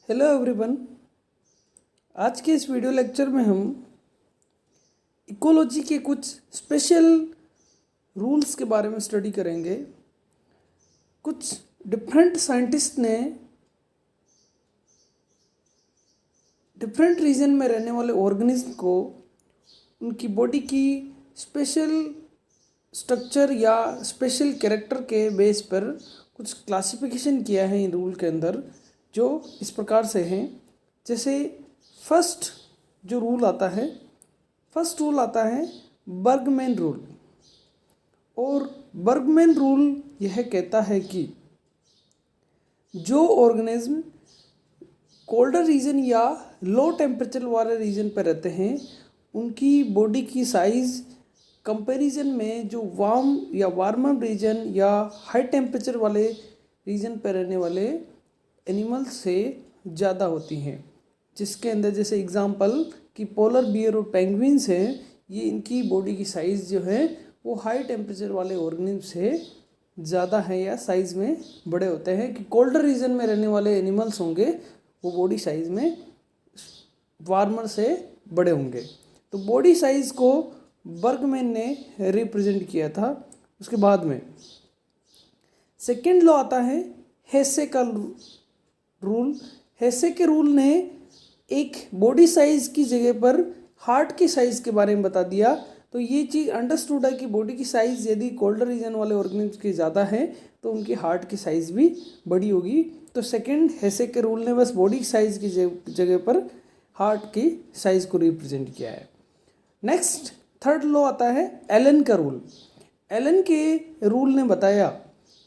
Hello everyone. आज के इस वीडियो लेक्चर में हम इकोलॉजी के कुछ स्पेशल रूल्स के बारे में स्टडी करेंगे। कुछ डिफरेंट साइंटिस्ट ने डिफरेंट रीजन में रहने वाले ऑर्गेनिज्म को उनकी बॉडी की स्पेशल स्ट्रक्चर या स्पेशल कैरेक्टर के बेस पर कुछ क्लासिफिकेशन किया है इन रूल के अंदर, जो इस प्रकार से हैं। जैसे फर्स्ट रूल आता है बर्गमैन रूल। और बर्गमैन रूल यह कहता है कि जो ऑर्गेनिज्म कोल्डर रीजन या लो टेम्परेचर वाले रीजन पर रहते हैं उनकी बॉडी की साइज़ कंपैरिजन में जो वार्म या वार्मर रीजन या हाई टेम्परेचर वाले रीजन पर रहने वाले एनिमल्स से ज़्यादा होती हैं। जिसके अंदर जैसे एग्जांपल कि पोलर बियर और पेंगुइन्स हैं, ये इनकी बॉडी की साइज़ जो है वो हाई टेम्परेचर वाले ऑर्गेनिज्म से ज़्यादा है या साइज़ में बड़े होते हैं। कि कोल्डर रीजन में रहने वाले एनिमल्स होंगे वो बॉडी साइज़ में वार्मर से बड़े होंगे। तो बॉडी साइज़ को बर्गमैन ने रिप्रेजेंट किया था। उसके बाद में सेकेंड लॉ आता है हेसे का रूल। हेसे के रूल ने एक बॉडी साइज़ की जगह पर हार्ट की साइज़ के बारे में बता दिया। तो ये चीज़ अंडरस्टूड है कि बॉडी की साइज़ यदि कोल्डर रीजन वाले ऑर्गेनिज्म की ज़्यादा है तो उनकी हार्ट की साइज़ भी बड़ी होगी। तो सेकंड हेसे के रूल ने बस बॉडी साइज़ की जगह पर हार्ट की साइज़ को रिप्रेजेंट किया है। नेक्स्ट थर्ड लॉ आता है एलन का रूल। एलन के रूल ने बताया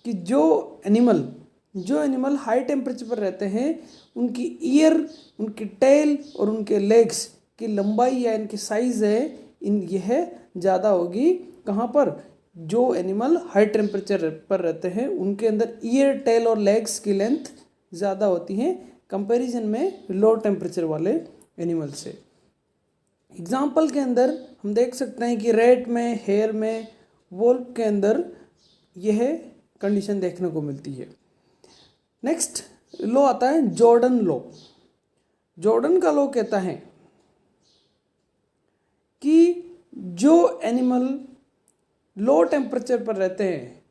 कि जो एनिमल हाई टेम्परेचर पर रहते हैं उनकी ईयर, उनकी टेल और उनके लेग्स की लंबाई या इनकी साइज़ है यह ज़्यादा होगी। कहाँ पर? जो एनिमल हाई टेम्परेचर पर रहते हैं उनके अंदर ईयर, टेल और लेग्स की लेंथ ज़्यादा होती हैं कंपैरिजन में लो टेम्परेचर वाले एनिमल से। एग्जाम्पल के अंदर हम देख सकते हैं कि रैट में, हेयर में, वोल्फ के अंदर यह कंडीशन देखने को मिलती है। नेक्स्ट लॉ आता है जॉर्डन लॉ। जॉर्डन का लॉ कहता है कि जो एनिमल लो टेम्परेचर पर रहते हैं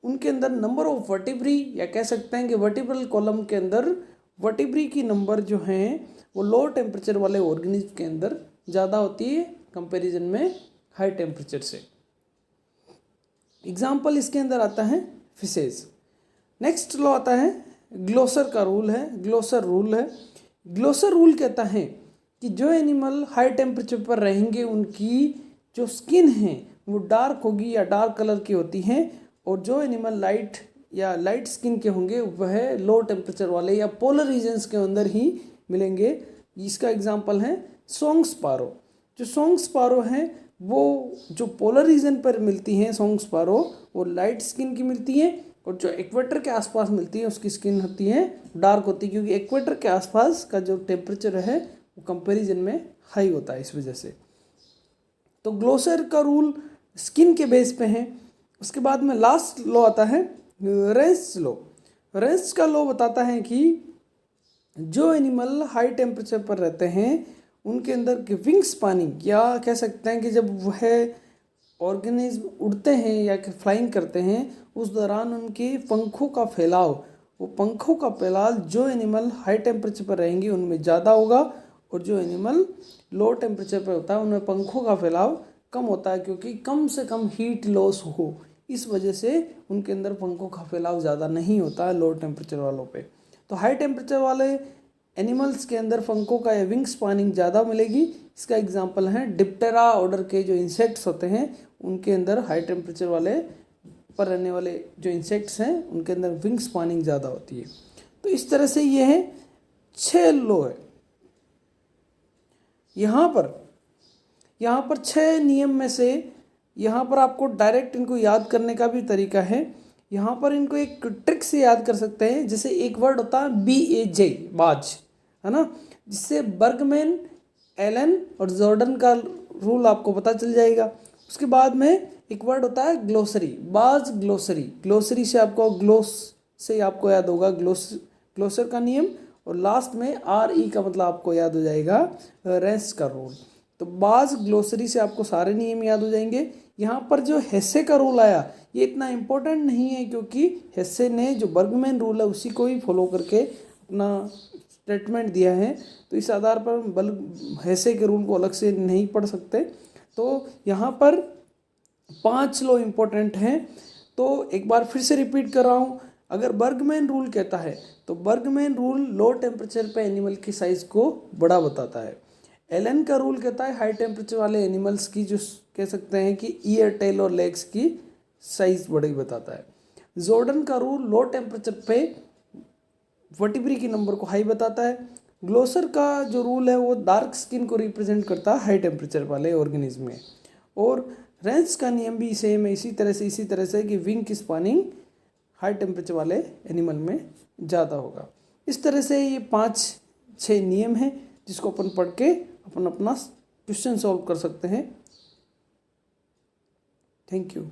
उनके अंदर नंबर ऑफ वर्टिब्री, या कह सकते हैं कि वर्टिब्रल कॉलम के अंदर वर्टिब्री की नंबर जो हैं वो लो टेम्परेचर वाले ऑर्गेनिज्म के अंदर ज़्यादा होती है कंपैरिजन में हाई टेम्परेचर से। एग्जाम्पल इसके अंदर आता है फिशेज। नेक्स्ट लॉ आता है ग्लोसर का रूल है। ग्लोसर रूल कहता है कि जो एनिमल हाई टेम्परेचर पर रहेंगे उनकी जो स्किन है वो डार्क होगी या डार्क कलर की होती हैं, और जो एनिमल लाइट स्किन के होंगे वह लो टेम्परेचर वाले या पोलर रीजन्स के अंदर ही मिलेंगे। इसका एग्जाम्पल है सॉन्ग स्पारो। जो सॉन्ग स्पारो हैं वो जो पोलर रीजन पर मिलती हैं सॉन्ग स्पारो वो लाइट स्किन की मिलती हैं, और जो इक्वेटर के आसपास मिलती है उसकी स्किन होती है डार्क होती है, क्योंकि इक्वेटर के आसपास का जो टेम्परेचर है वो कंपैरिजन में हाई होता है इस वजह से। तो ग्लोसर का रूल स्किन के बेस पे है। उसके बाद में लास्ट लॉ आता है रेंस लॉ। रेंस का लॉ बताता है कि जो एनिमल हाई टेम्परेचर पर रहते हैं उनके अंदर की विंग स्पैनिंग, या कह सकते हैं कि जब वह ऑर्गेनिज्म उड़ते हैं या फ्लाइंग करते हैं उस दौरान उनके पंखों का फैलाव जो एनिमल हाई टेम्परेचर पर रहेंगे उनमें ज़्यादा होगा, और जो एनिमल लो टेम्परेचर पर होता है उनमें पंखों का फैलाव कम होता है, क्योंकि कम से कम हीट लॉस हो इस वजह से उनके अंदर पंखों का फैलाव ज़्यादा नहीं होता है लो टेम्परेचर वालों पे। तो हाई टेम्परेचर वाले एनिमल्स के अंदर पंखों का या विंग स्पैनिंग ज़्यादा मिलेगी। इसका एग्जांपल है डिप्टेरा ऑर्डर के जो इंसेक्ट्स होते हैं उनके अंदर हाई टेम्परेचर वाले पर रहने वाले जो इंसेक्ट्स हैं उनके अंदर विंग स्पैनिंग ज़्यादा होती है। तो इस तरह से ये है 6 लॉ है। यहाँ पर 6 नियम में से यहाँ पर आपको डायरेक्ट इनको याद करने का भी तरीका है। यहाँ पर इनको एक ट्रिक से याद कर सकते हैं। जैसे एक वर्ड होता है BAJ, बाज, है ना, जिससे बर्गमैन, एलन और जॉर्डन का रूल आपको पता चल जाएगा। उसके बाद में एक वर्ड होता है ग्लोसरी, बाज ग्लोसरी। ग्लोसरी से आपको ग्लोस से आपको याद होगा ग्लोसर का नियम, और लास्ट में आर ई का मतलब आपको याद हो जाएगा रेंस का रूल। तो बाज ग्लोसरी से आपको सारे नियम याद हो जाएंगे। यहाँ पर जो हेसे का रूल आया ये इतना इम्पोर्टेंट नहीं है, क्योंकि हेसे ने जो बर्गमैन रूल है उसी को ही फॉलो करके अपना स्टेटमेंट दिया है। तो इस आधार पर हेसे के रूल को अलग से नहीं पढ़ सकते। तो यहाँ पर 5 लॉ इम्पोर्टेंट हैं। तो एक बार फिर से रिपीट कर रहा हूँ, अगर बर्गमैन रूल कहता है तो बर्गमैन रूल लो टेम्परेचर पे एनिमल की साइज़ को बड़ा बताता है। एलन का रूल कहता है हाई टेम्परेचर वाले एनिमल्स की जो कह सकते हैं कि ईयर, टेल और लेग्स की साइज़ बड़ी बताता है। जॉर्डन का रूल लो टेम्परेचर पे वर्टिब्री की नंबर को हाई बताता है। ग्लोसर का जो रूल है वो डार्क स्किन को रिप्रेजेंट करता है हाई टेम्परेचर वाले ऑर्गेनिज्म में। और रेंस का नियम भी सेम है इसी तरह से कि विंग की स्पानिंग हाई टेम्परेचर वाले एनिमल में ज़्यादा होगा। इस तरह से ये 5-6 नियम हैं जिसको अपन पढ़ के अपन अपना क्वेश्चन सॉल्व कर सकते हैं। Thank you.